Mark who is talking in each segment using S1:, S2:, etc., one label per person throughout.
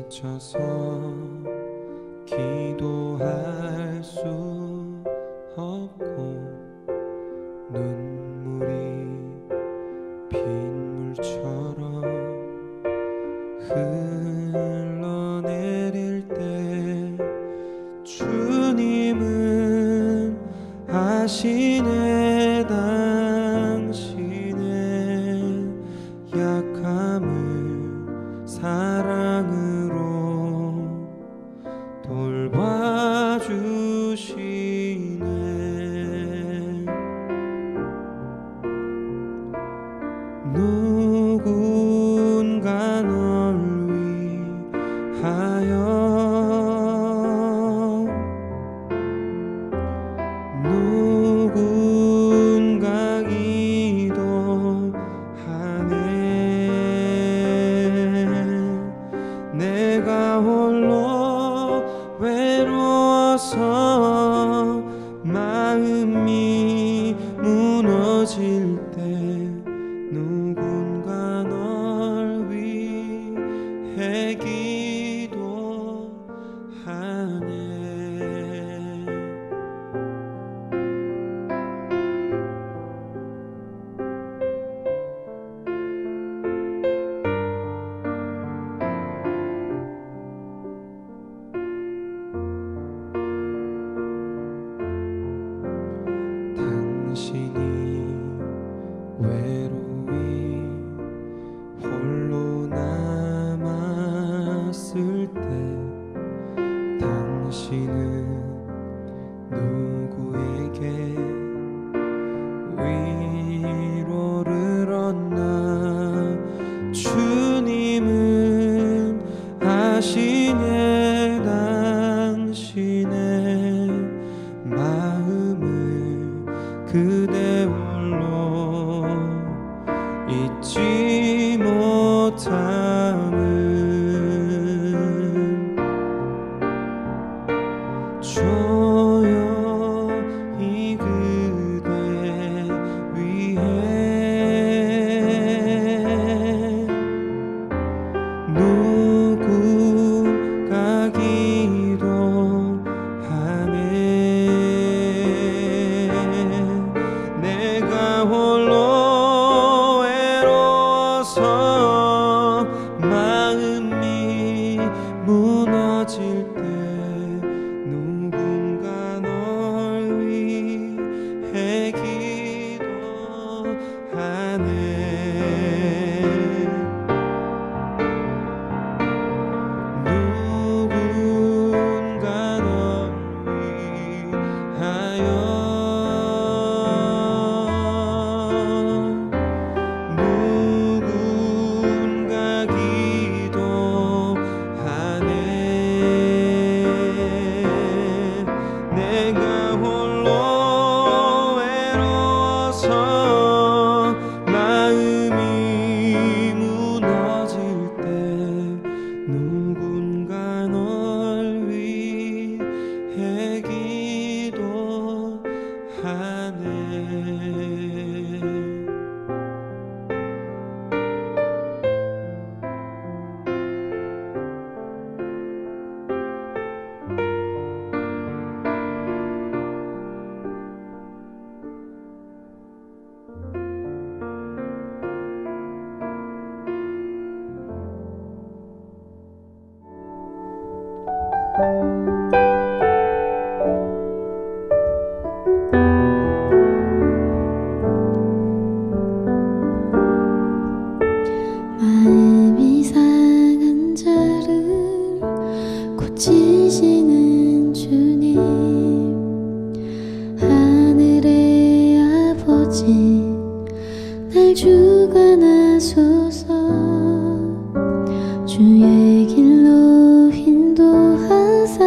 S1: 지쳐서 기도할 수 없고 눈물이 빗물처럼 흘러내릴 때 주님은 아시네. 당신의 약함을 사랑으로 돌봐주시네. 누군가 널 위하여 누군가 기도하네. 내가 홀로 외로워서 마음이 무너질 때 누군가 널 위해 기도하네. 당신이 외로이 홀로 남았을 때 당신은 누구에게 위로를 얻나. 주님은 아시네. 당신의 마음을 그대 홀로 잊지 못함은 조용히 그대 위해 누군가 기도하네. 내가 홀로 외로워서 마음이 무너질 때 누군가 널 위해 기도하네. 누군가 널 위하여 누군가 기도하네. 내가 홀로 외로워서 마음이 무너질 때 누군가 널 위해 기도하네.
S2: 마음이 상한 자를 고치시는 주님, 하늘의 아버지 날 주관하소서. 주의 길로 인도하사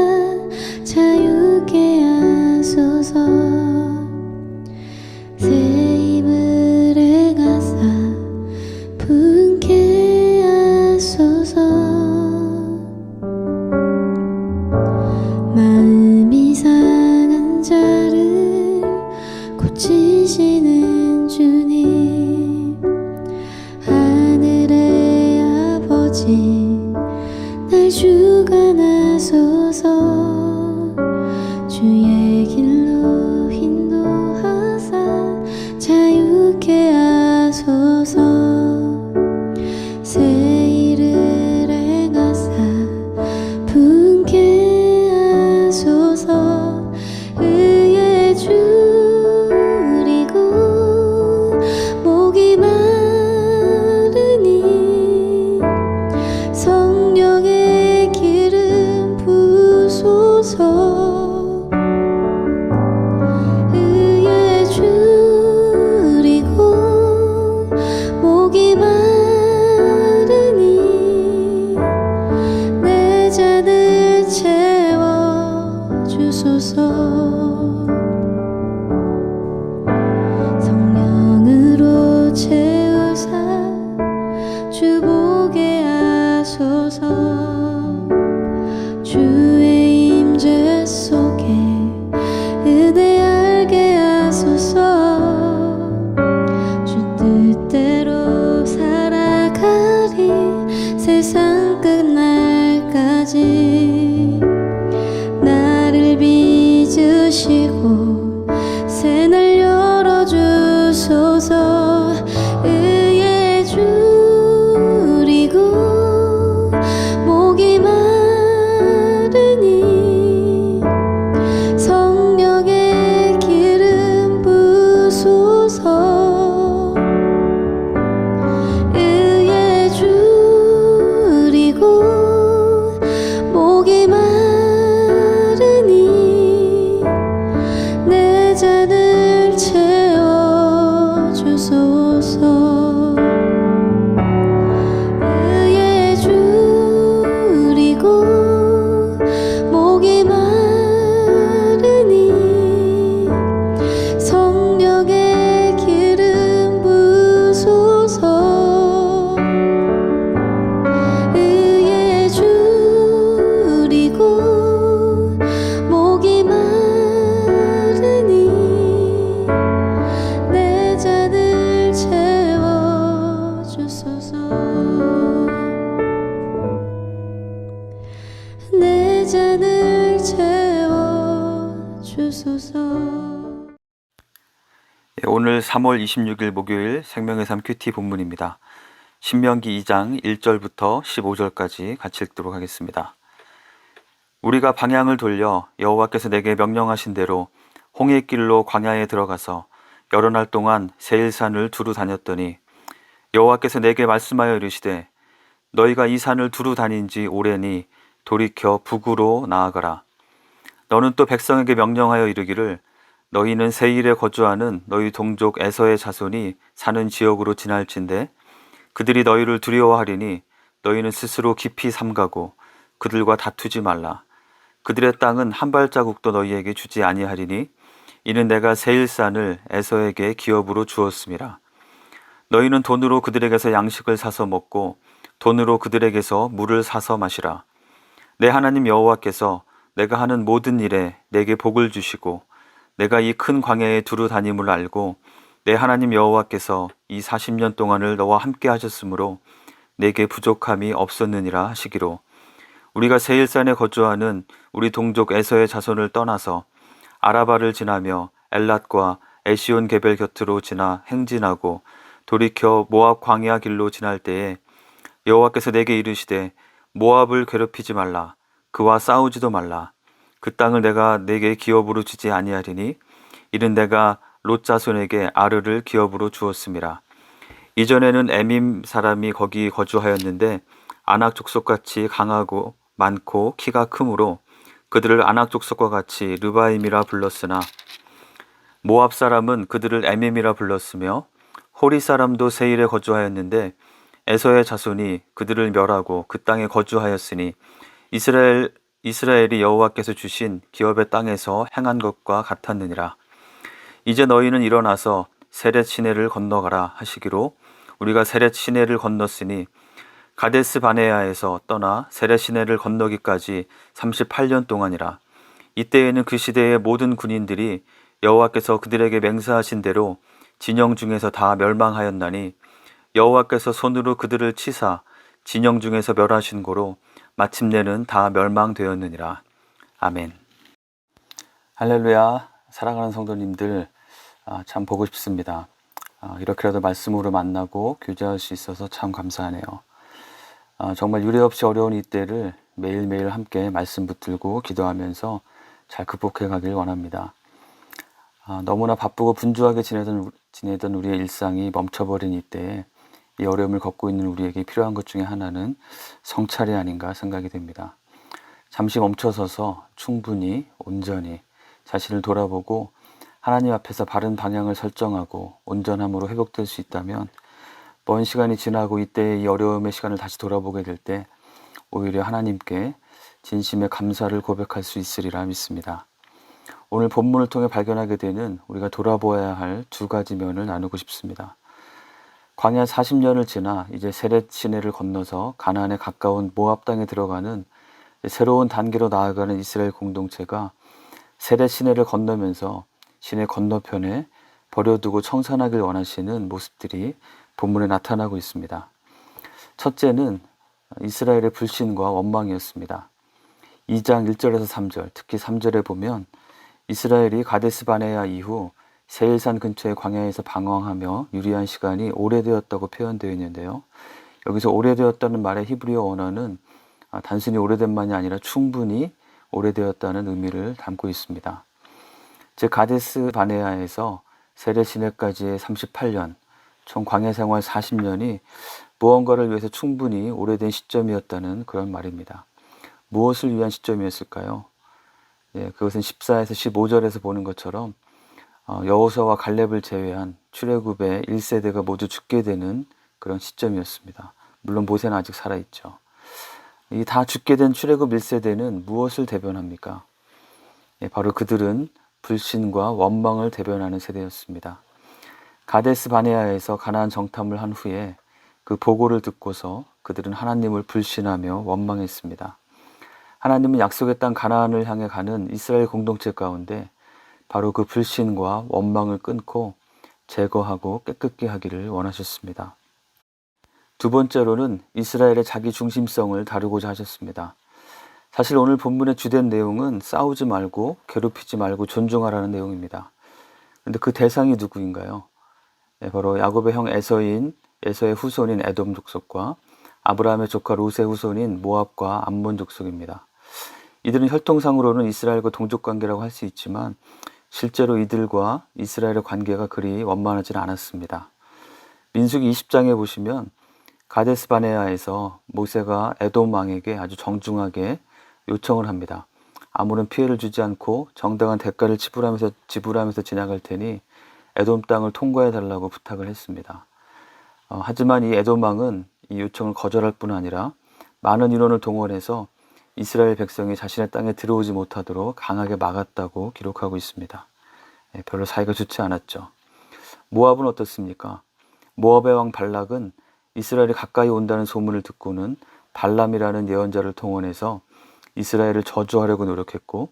S2: 주가 나소서 주의 길로 인도하사 자유케 하소서 새 일을 행하사 분케 하소서 의에 줄이고 목이 마르니 성령의 기름 부소서 의에 줄이고 목이 마르니 내 잔을 채워 주소서 성령으로 채우사 주보게 하소서 주의 임재 속에 은혜 알게 하소서 주 뜻대로 살아가리 세상 끝날까지 나를 빚으시고 새날 열어주소서 의에 줄이고 목이 마르니 성령의 기름 부소서 의에 줄이고 목이 마르니 내 잔을 채워 주소서 의에 줄이고 목이 마르니 성령의 기름 부소서 의에 줄이고 목이 마르니 내 잔을 채워 주소서 내 잔을 채워 주소서.
S3: 오늘 3월 26일 목요일 생명의 삶 큐티 본문입니다. 신명기 2장 1절부터 15절까지 같이 읽도록 하겠습니다. 우리가 방향을 돌려 여호와께서 내게 명령하신 대로 홍해길로 광야에 들어가서 여러 날 동안 세일산을 두루 다녔더니 여호와께서 내게 말씀하여 이르시되 너희가 이 산을 두루 다닌 지 오래니 돌이켜 북으로 나아가라. 너는 또 백성에게 명령하여 이르기를 너희는 세일에 거주하는 너희 동족 에서의 자손이 사는 지역으로 지날진대 그들이 너희를 두려워하리니 너희는 스스로 깊이 삼가고 그들과 다투지 말라. 그들의 땅은 한 발자국도 너희에게 주지 아니하리니 이는 내가 세일산을 에서에게 기업으로 주었음이라. 너희는 돈으로 그들에게서 양식을 사서 먹고 돈으로 그들에게서 물을 사서 마시라. 내 하나님 여호와께서 내가 하는 모든 일에 내게 복을 주시고 내가 이 큰 광야에 두루 다님을 알고 내 하나님 여호와께서 이 40년 동안을 너와 함께 하셨으므로 내게 부족함이 없었느니라 하시기로 우리가 세일산에 거주하는 우리 동족 에서의 자손을 떠나서 아라바를 지나며 엘랏과 에시온 게벨 곁으로 지나 행진하고 돌이켜 모압 광야 길로 지날 때에 여호와께서 내게 이르시되 모압을 괴롭히지 말라. 그와 싸우지도 말라. 그 땅을 내가 내게 기업으로 주지 아니하리니 이는 내가 롯 자손에게 아르를 기업으로 주었음이라. 이전에는 에밈 사람이 거기 거주하였는데 아낙 족속같이 강하고 많고 키가 크므로 그들을 아낙 족속과 같이 르바임이라 불렀으나 모압 사람은 그들을 에밈이라 불렀으며 호리 사람도 세일에 거주하였는데 에서의 자손이 그들을 멸하고 그 땅에 거주하였으니 이스라엘이 여호와께서 주신 기업의 땅에서 행한 것과 같았느니라. 이제 너희는 일어나서 세렛 시내를 건너가라 하시기로 우리가 세렛 시내를 건넜으니 가데스 바네아에서 떠나 세렛 시내를 건너기까지 38년 동안이라. 이때에는 그 시대의 모든 군인들이 여호와께서 그들에게 맹세하신 대로 진영 중에서 다 멸망하였나니 여호와께서 손으로 그들을 치사 진영 중에서 멸하신 고로 마침내는 다 멸망되었느니라. 아멘. 할렐루야. 사랑하는 성도님들, 참 보고 싶습니다. 이렇게라도 말씀으로 만나고 교제할 수 있어서 참 감사하네요. 정말 유례없이 어려운 이때를 매일매일 함께 말씀 붙들고 기도하면서 잘 극복해 가길 원합니다. 너무나 바쁘고 분주하게 지내던 우리의 일상이 멈춰버린 이때에 이 어려움을 겪고 있는 우리에게 필요한 것 중에 하나는 성찰이 아닌가 생각이 됩니다. 잠시 멈춰서서 충분히 온전히 자신을 돌아보고 하나님 앞에서 바른 방향을 설정하고 온전함으로 회복될 수 있다면 먼 시간이 지나고 이때의 이 어려움의 시간을 다시 돌아보게 될 때 오히려 하나님께 진심의 감사를 고백할 수 있으리라 믿습니다. 오늘 본문을 통해 발견하게 되는 우리가 돌아보아야 할 두 가지 면을 나누고 싶습니다. 광야 40년을 지나 이제 세렛 시내를 건너서 가나안에 가까운 모압 땅에 들어가는 새로운 단계로 나아가는 이스라엘 공동체가 세렛 시내를 건너면서 시내 건너편에 버려두고 청산하길 원하시는 모습들이 본문에 나타나고 있습니다. 첫째는 이스라엘의 불신과 원망이었습니다. 2장 1절에서 3절, 특히 3절에 보면 이스라엘이 가데스 바네아 이후 세일산 근처의 광야에서 방황하며 유리한 시간이 오래되었다고 표현되어 있는데요. 여기서 오래되었다는 말의 히브리어 언어는 단순히 오래된만이 아니라 충분히 오래되었다는 의미를 담고 있습니다. 즉 가데스 바네아에서 세렛 시내까지의 38년, 총 광야 생활 40년이 무언가를 위해서 충분히 오래된 시점이었다는 그런 말입니다. 무엇을 위한 시점이었을까요? 그것은 14에서 15절에서 보는 것처럼 여호수아와 갈렙을 제외한 출애굽의 1세대가 모두 죽게 되는 그런 시점이었습니다. 물론 모세는 아직 살아있죠. 이 다 죽게 된 출애굽 1세대는 무엇을 대변합니까? 바로 그들은 불신과 원망을 대변하는 세대였습니다. 가데스 바네아에서 가나안 정탐을 한 후에 그 보고를 듣고서 그들은 하나님을 불신하며 원망했습니다. 하나님은 약속의 땅 가나안을 향해 가는 이스라엘 공동체 가운데 바로 그 불신과 원망을 끊고 제거하고 깨끗게 하기를 원하셨습니다. 두 번째로는 이스라엘의 자기 중심성을 다루고자 하셨습니다. 사실 오늘 본문의 주된 내용은 싸우지 말고 괴롭히지 말고 존중하라는 내용입니다. 그런데 그 대상이 누구인가요? 바로 야곱의 형 에서의 후손인 에돔 족속과 아브라함의 조카 롯의 후손인 모압과 암몬 족속입니다. 이들은 혈통상으로는 이스라엘과 동족관계라고 할 수 있지만 실제로 이들과 이스라엘의 관계가 그리 원만하지는 않았습니다. 민수기 20장에 보시면 가데스 바네아에서 모세가 에돔 왕에게 아주 정중하게 요청을 합니다. 아무런 피해를 주지 않고 정당한 대가를 지불하면서 지나갈 테니 에돔 땅을 통과해 달라고 부탁을 했습니다. 하지만 이 에돔 왕은 이 요청을 거절할 뿐 아니라 많은 인원을 동원해서 이스라엘 백성이 자신의 땅에 들어오지 못하도록 강하게 막았다고 기록하고 있습니다. 별로 사이가 좋지 않았죠. 모압은 어떻습니까? 모압의 왕 발락은 이스라엘이 가까이 온다는 소문을 듣고는 발람이라는 예언자를 동원해서 이스라엘을 저주하려고 노력했고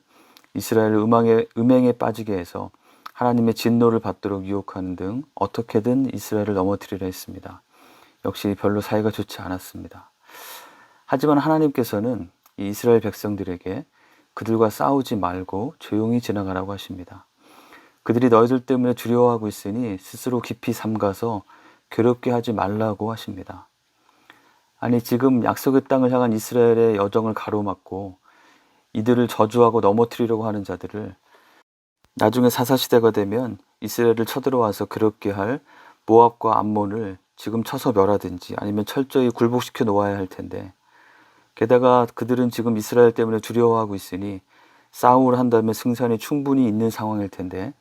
S3: 이스라엘을 음행에 빠지게 해서 하나님의 진노를 받도록 유혹하는 등 어떻게든 이스라엘을 넘어뜨리려 했습니다. 역시 별로 사이가 좋지 않았습니다. 하지만 하나님께서는 이 이스라엘 백성들에게 그들과 싸우지 말고 조용히 지나가라고 하십니다. 그들이 너희들 때문에 두려워하고 있으니 스스로 깊이 삼가서 괴롭게 하지 말라고 하십니다. 아니 지금 약속의 땅을 향한 이스라엘의 여정을 가로막고 이들을 저주하고 넘어뜨리려고 하는 자들을 나중에 사사시대가 되면 이스라엘을 쳐들어와서 괴롭게 할 모압과 암몬을 지금 쳐서 멸하든지 아니면 철저히 굴복시켜 놓아야 할 텐데 게다가 그들은 지금 이스라엘 때문에 두려워하고 있으니 싸움을 한다면 승산이 충분히 있는 상황일 텐데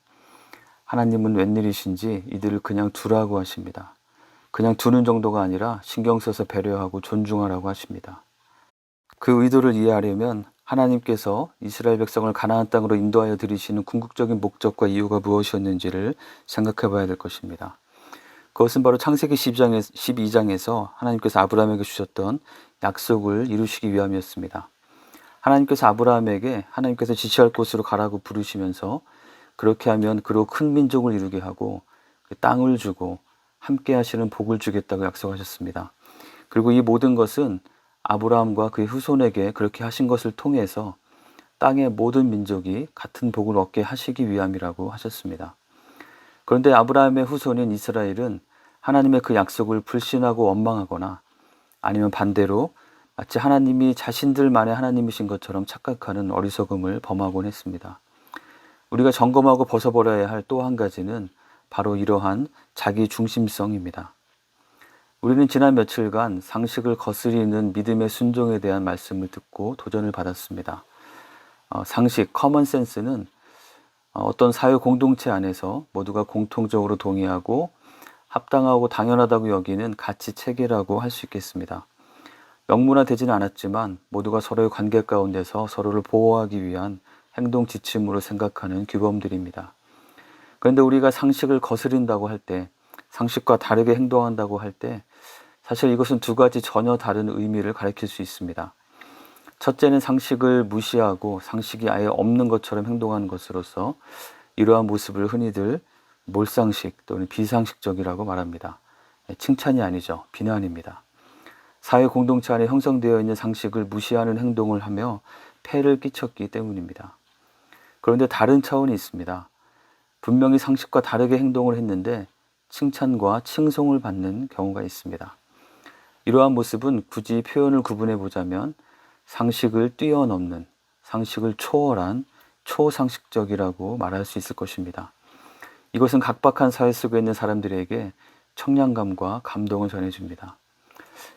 S3: 하나님은 웬일이신지 이들을 그냥 두라고 하십니다. 그냥 두는 정도가 아니라 신경 써서 배려하고 존중하라고 하십니다. 그 의도를 이해하려면 하나님께서 이스라엘 백성을 가나안 땅으로 인도하여 들이시는 궁극적인 목적과 이유가 무엇이었는지를 생각해 봐야 될 것입니다. 그것은 바로 창세기 12장에서 하나님께서 아브라함에게 주셨던 약속을 이루시기 위함이었습니다. 하나님께서 아브라함에게 하나님께서 지시할 곳으로 가라고 부르시면서 그렇게 하면 그로 큰 민족을 이루게 하고 그 땅을 주고 함께 하시는 복을 주겠다고 약속하셨습니다. 그리고 이 모든 것은 아브라함과 그의 후손에게 그렇게 하신 것을 통해서 땅의 모든 민족이 같은 복을 얻게 하시기 위함이라고 하셨습니다. 그런데 아브라함의 후손인 이스라엘은 하나님의 그 약속을 불신하고 원망하거나 아니면 반대로 마치 하나님이 자신들만의 하나님이신 것처럼 착각하는 어리석음을 범하곤 했습니다. 우리가 점검하고 벗어버려야 할 또 한 가지는 바로 이러한 자기 중심성입니다. 우리는 지난 며칠간 상식을 거스리는 믿음의 순종에 대한 말씀을 듣고 도전을 받았습니다. 상식, 커먼 센스는 어떤 사회 공동체 안에서 모두가 공통적으로 동의하고 합당하고 당연하다고 여기는 가치 체계라고 할 수 있겠습니다. 명문화되지는 않았지만 모두가 서로의 관계 가운데서 서로를 보호하기 위한 행동 지침으로 생각하는 규범들입니다. 그런데 우리가 상식을 거스린다고 할 때, 상식과 다르게 행동한다고 할 때 사실 이것은 두 가지 전혀 다른 의미를 가리킬 수 있습니다. 첫째는 상식을 무시하고 상식이 아예 없는 것처럼 행동하는 것으로서 이러한 모습을 흔히들 몰상식 또는 비상식적이라고 말합니다. 칭찬이 아니죠. 비난입니다. 사회 공동체 안에 형성되어 있는 상식을 무시하는 행동을 하며 폐를 끼쳤기 때문입니다. 그런데 다른 차원이 있습니다. 분명히 상식과 다르게 행동을 했는데 칭찬과 칭송을 받는 경우가 있습니다. 이러한 모습은 굳이 표현을 구분해 보자면 상식을 뛰어넘는, 상식을 초월한 초상식적이라고 말할 수 있을 것입니다. 이것은 각박한 사회 속에 있는 사람들에게 청량감과 감동을 전해줍니다.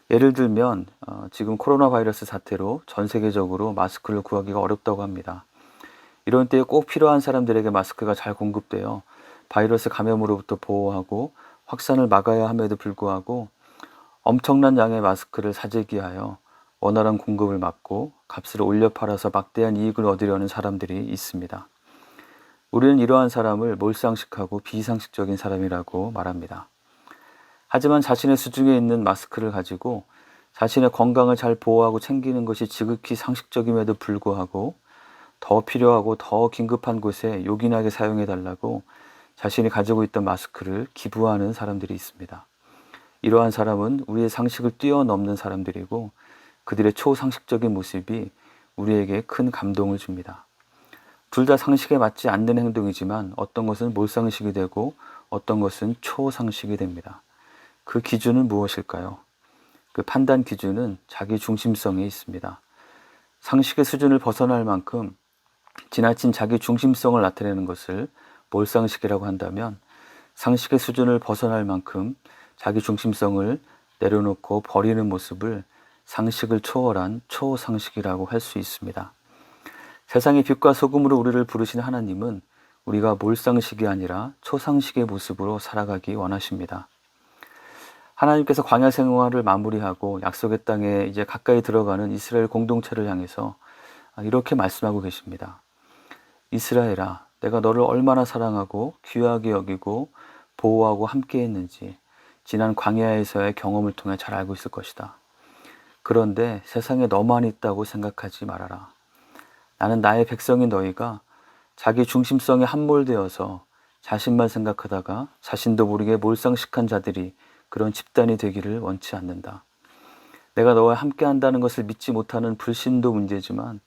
S3: 예를 들면 지금 코로나 바이러스 사태로 전 세계적으로 마스크를 구하기가 어렵다고 합니다. 이런 때에 꼭 필요한 사람들에게 마스크가 잘 공급되어 바이러스 감염으로부터 보호하고 확산을 막아야 함에도 불구하고 엄청난 양의 마스크를 사재기하여 원활한 공급을 막고 값을 올려 팔아서 막대한 이익을 얻으려는 사람들이 있습니다. 우리는 이러한 사람을 몰상식하고 비상식적인 사람이라고 말합니다. 하지만 자신의 수중에 있는 마스크를 가지고 자신의 건강을 잘 보호하고 챙기는 것이 지극히 상식적임에도 불구하고 더 필요하고 더 긴급한 곳에 요긴하게 사용해달라고 자신이 가지고 있던 마스크를 기부하는 사람들이 있습니다. 이러한 사람은 우리의 상식을 뛰어넘는 사람들이고 그들의 초상식적인 모습이 우리에게 큰 감동을 줍니다. 둘 다 상식에 맞지 않는 행동이지만 어떤 것은 몰상식이 되고 어떤 것은 초상식이 됩니다. 그 기준은 무엇일까요? 그 판단 기준은 자기 중심성에 있습니다. 상식의 수준을 벗어날 만큼 지나친 자기 중심성을 나타내는 것을 몰상식이라고 한다면 상식의 수준을 벗어날 만큼 자기 중심성을 내려놓고 버리는 모습을 상식을 초월한 초상식이라고 할 수 있습니다. 세상의 빛과 소금으로 우리를 부르신 하나님은 우리가 몰상식이 아니라 초상식의 모습으로 살아가기 원하십니다. 하나님께서 광야 생활을 마무리하고 약속의 땅에 이제 가까이 들어가는 이스라엘 공동체를 향해서 이렇게 말씀하고 계십니다. 이스라엘아, 내가 너를 얼마나 사랑하고 귀하게 여기고 보호하고 함께 했는지 지난 광야에서의 경험을 통해 잘 알고 있을 것이다. 그런데 세상에 너만 있다고 생각하지 말아라. 나는 나의 백성인 너희가 자기 중심성에 함몰되어서 자신만 생각하다가 자신도 모르게 몰상식한 자들이 그런 집단이 되기를 원치 않는다. 내가 너와 함께 한다는 것을 믿지 못하는 불신도 문제지만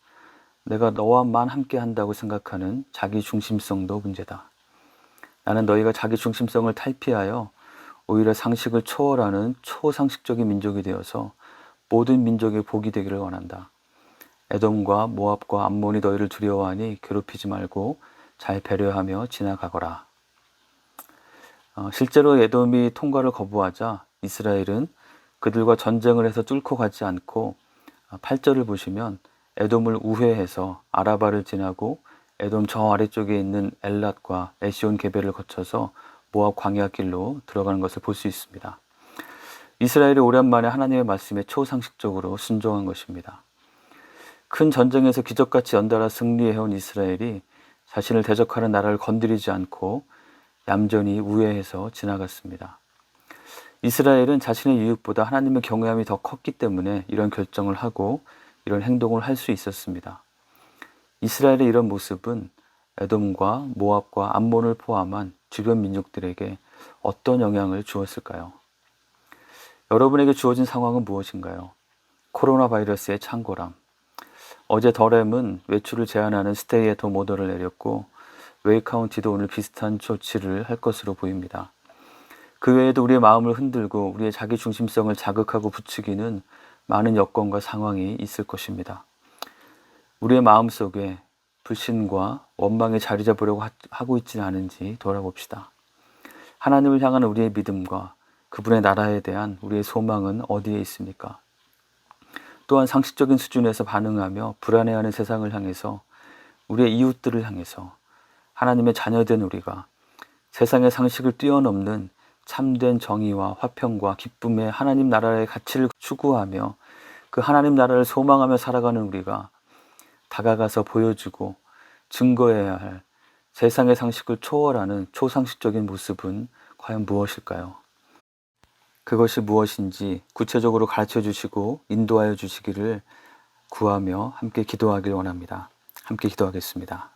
S3: 내가 너와만 함께 한다고 생각하는 자기 중심성도 문제다. 나는 너희가 자기 중심성을 탈피하여 오히려 상식을 초월하는 초상식적인 민족이 되어서 모든 민족의 복이 되기를 원한다. 에돔과 모압과 암몬이 너희를 두려워하니 괴롭히지 말고 잘 배려하며 지나가거라. 실제로 에돔이 통과를 거부하자 이스라엘은 그들과 전쟁을 해서 뚫고 가지 않고 8절을 보시면 에돔을 우회해서 아라바를 지나고 에돔 저 아래쪽에 있는 엘랏과 에시온 게벨을 거쳐서 모압 광야길로 들어가는 것을 볼 수 있습니다. 이스라엘이 오랜만에 하나님의 말씀에 초상식적으로 순종한 것입니다. 큰 전쟁에서 기적같이 연달아 승리해온 이스라엘이 자신을 대적하는 나라를 건드리지 않고 얌전히 우회해서 지나갔습니다. 이스라엘은 자신의 이익보다 하나님의 경외함이 더 컸기 때문에 이런 결정을 하고 이런 행동을 할 수 있었습니다. 이스라엘의 이런 모습은 에돔과 모압과 암몬을 포함한 주변 민족들에게 어떤 영향을 주었을까요? 여러분에게 주어진 상황은 무엇인가요? 코로나 바이러스의 창궐함. 어제 더램은 외출을 제한하는 스테이 앳 홈 오더를 내렸고 웨이 카운티도 오늘 비슷한 조치를 할 것으로 보입니다. 그 외에도 우리의 마음을 흔들고 우리의 자기 중심성을 자극하고 부추기는 많은 여건과 상황이 있을 것입니다. 우리의 마음속에 불신과 원망에 자리 잡으려고 하고 있지는 않은지 돌아봅시다. 하나님을 향한 우리의 믿음과 그분의 나라에 대한 우리의 소망은 어디에 있습니까? 또한 상식적인 수준에서 반응하며 불안해하는 세상을 향해서 우리의 이웃들을 향해서 하나님의 자녀된 우리가 세상의 상식을 뛰어넘는 참된 정의와 화평과 기쁨의 하나님 나라의 가치를 추구하며 그 하나님 나라를 소망하며 살아가는 우리가 다가가서 보여주고 증거해야 할 세상의 상식을 초월하는 초상식적인 모습은 과연 무엇일까요? 그것이 무엇인지 구체적으로 가르쳐 주시고 인도하여 주시기를 구하며 함께 기도하길 원합니다. 함께 기도하겠습니다.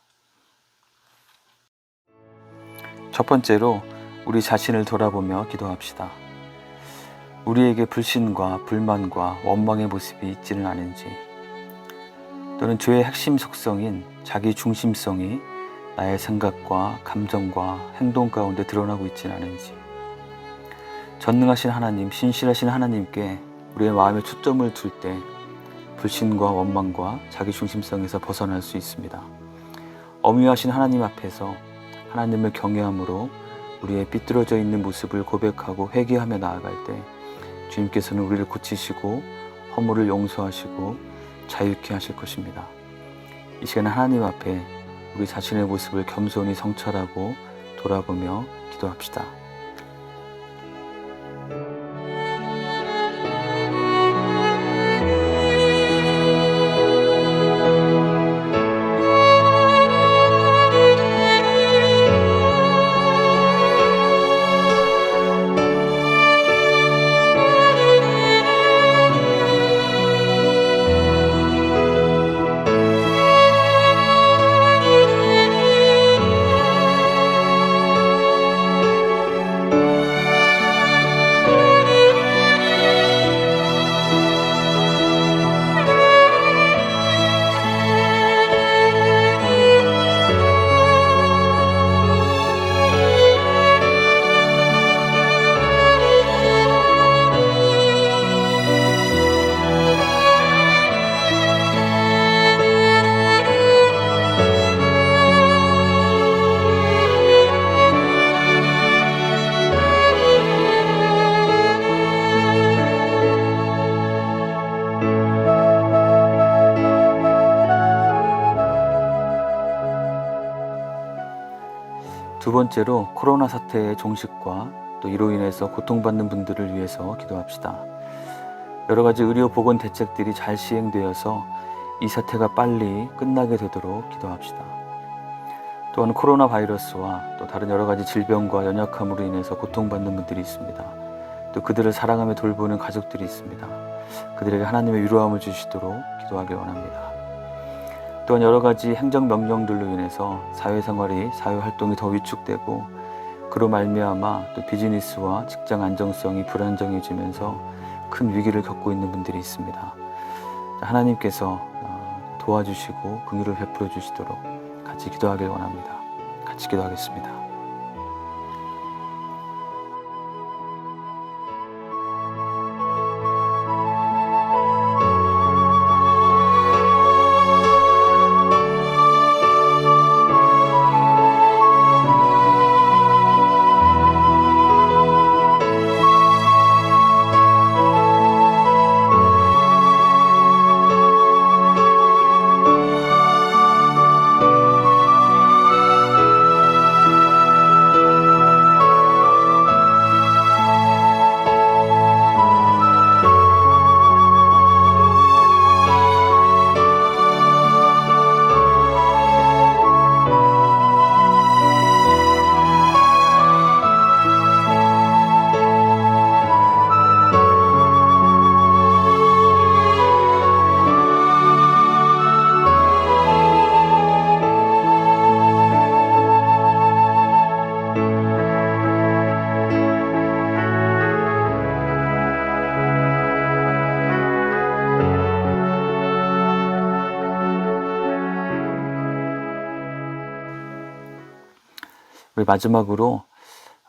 S3: 첫 번째로 우리 자신을 돌아보며 기도합시다. 우리에게 불신과 불만과 원망의 모습이 있지는 않은지, 또는 죄의 핵심 속성인 자기 중심성이 나의 생각과 감정과 행동 가운데 드러나고 있지는 않은지, 전능하신 하나님, 신실하신 하나님께 우리의 마음에 초점을 둘 때 불신과 원망과 자기 중심성에서 벗어날 수 있습니다. 엄위하신 하나님 앞에서 하나님을 경외함으로 우리의 삐뚤어져 있는 모습을 고백하고 회개하며 나아갈 때 주님께서는 우리를 고치시고 허물을 용서하시고 자유케 하실 것입니다. 이 시간에 하나님 앞에 우리 자신의 모습을 겸손히 성찰하고 돌아보며 기도합시다. 두 번째로 코로나 사태의 종식과 또 이로 인해서 고통받는 분들을 위해서 기도합시다. 여러 가지 의료 보건 대책들이 잘 시행되어서 이 사태가 빨리 끝나게 되도록 기도합시다. 또한 코로나 바이러스와 또 다른 여러 가지 질병과 연약함으로 인해서 고통받는 분들이 있습니다. 또 그들을 사랑하며 돌보는 가족들이 있습니다. 그들에게 하나님의 위로함을 주시도록 기도하길 원합니다. 또한 여러 가지 행정명령들로 인해서 사회생활이, 사회활동이 더 위축되고 그로 말미암아 또 비즈니스와 직장 안정성이 불안정해지면서 큰 위기를 겪고 있는 분들이 있습니다. 하나님께서 도와주시고 긍휼을 베풀어 주시도록 같이 기도하길 원합니다. 같이 기도하겠습니다. 우리 마지막으로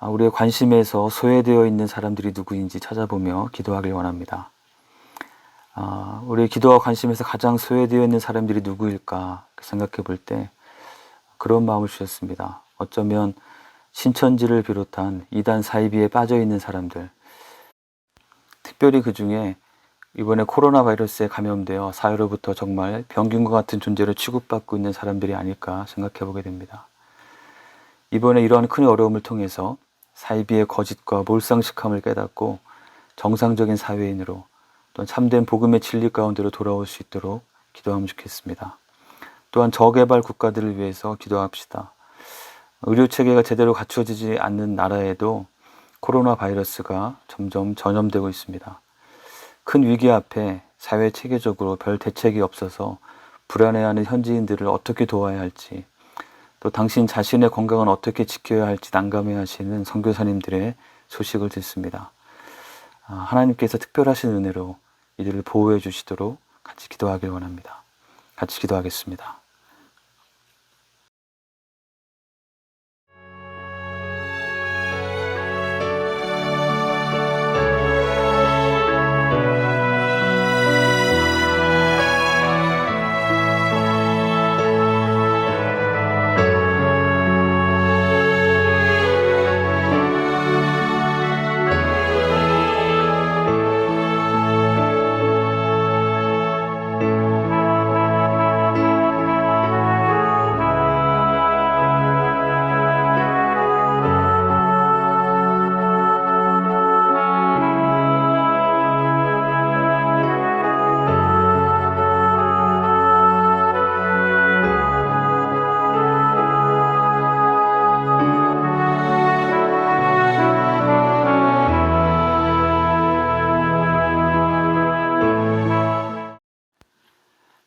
S3: 우리의 관심에서 소외되어 있는 사람들이 누구인지 찾아보며 기도하길 원합니다. 우리의 기도와 관심에서 가장 소외되어 있는 사람들이 누구일까 생각해 볼 때 그런 마음을 주셨습니다. 어쩌면 신천지를 비롯한 이단 사이비에 빠져 있는 사람들, 특별히 그 중에 이번에 코로나 바이러스에 감염되어 사회로부터 정말 병균과 같은 존재로 취급받고 있는 사람들이 아닐까 생각해 보게 됩니다. 이번에 이러한 큰 어려움을 통해서 사이비의 거짓과 몰상식함을 깨닫고 정상적인 사회인으로 또 참된 복음의 진리 가운데로 돌아올 수 있도록 기도하면 좋겠습니다. 또한 저개발 국가들을 위해서 기도합시다. 의료체계가 제대로 갖춰지지 않는 나라에도 코로나 바이러스가 점점 전염되고 있습니다. 큰 위기 앞에 사회 체계적으로 별 대책이 없어서 불안해하는 현지인들을 어떻게 도와야 할지, 또 당신 자신의 건강은 어떻게 지켜야 할지 난감해하시는 선교사님들의 소식을 듣습니다. 하나님께서 특별하신 은혜로 이들을 보호해 주시도록 같이 기도하길 원합니다. 같이 기도하겠습니다.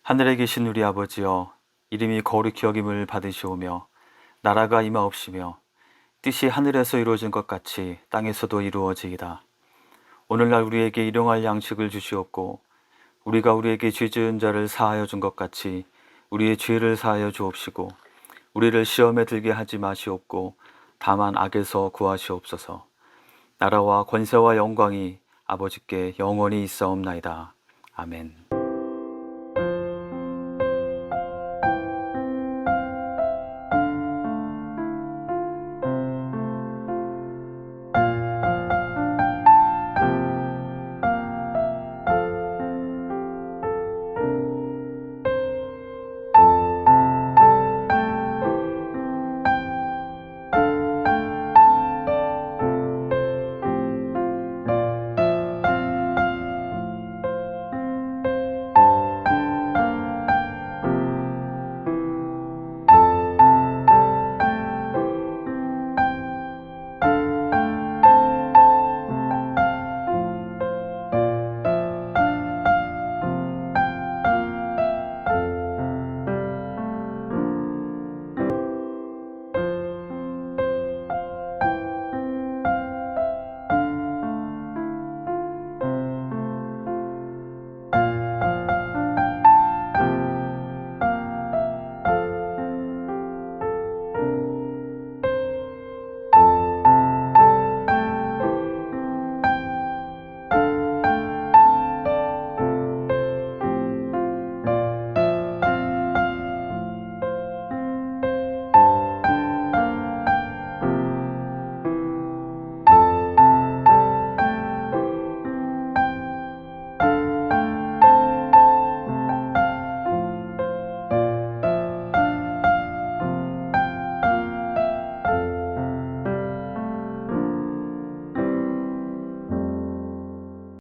S3: 하늘에 계신 우리 아버지여, 이름이 거룩히 여김을 받으시오며 나라가 임하옵시며 뜻이 하늘에서 이루어진 것 같이 땅에서도 이루어지이다. 오늘날 우리에게 일용할 양식을 주시옵고 우리가 우리에게 죄 지은 자를 사하여 준 것 같이 우리의 죄를 사하여 주옵시고 우리를 시험에 들게 하지 마시옵고 다만 악에서 구하시옵소서. 나라와 권세와 영광이 아버지께 영원히 있사옵나이다. 아멘.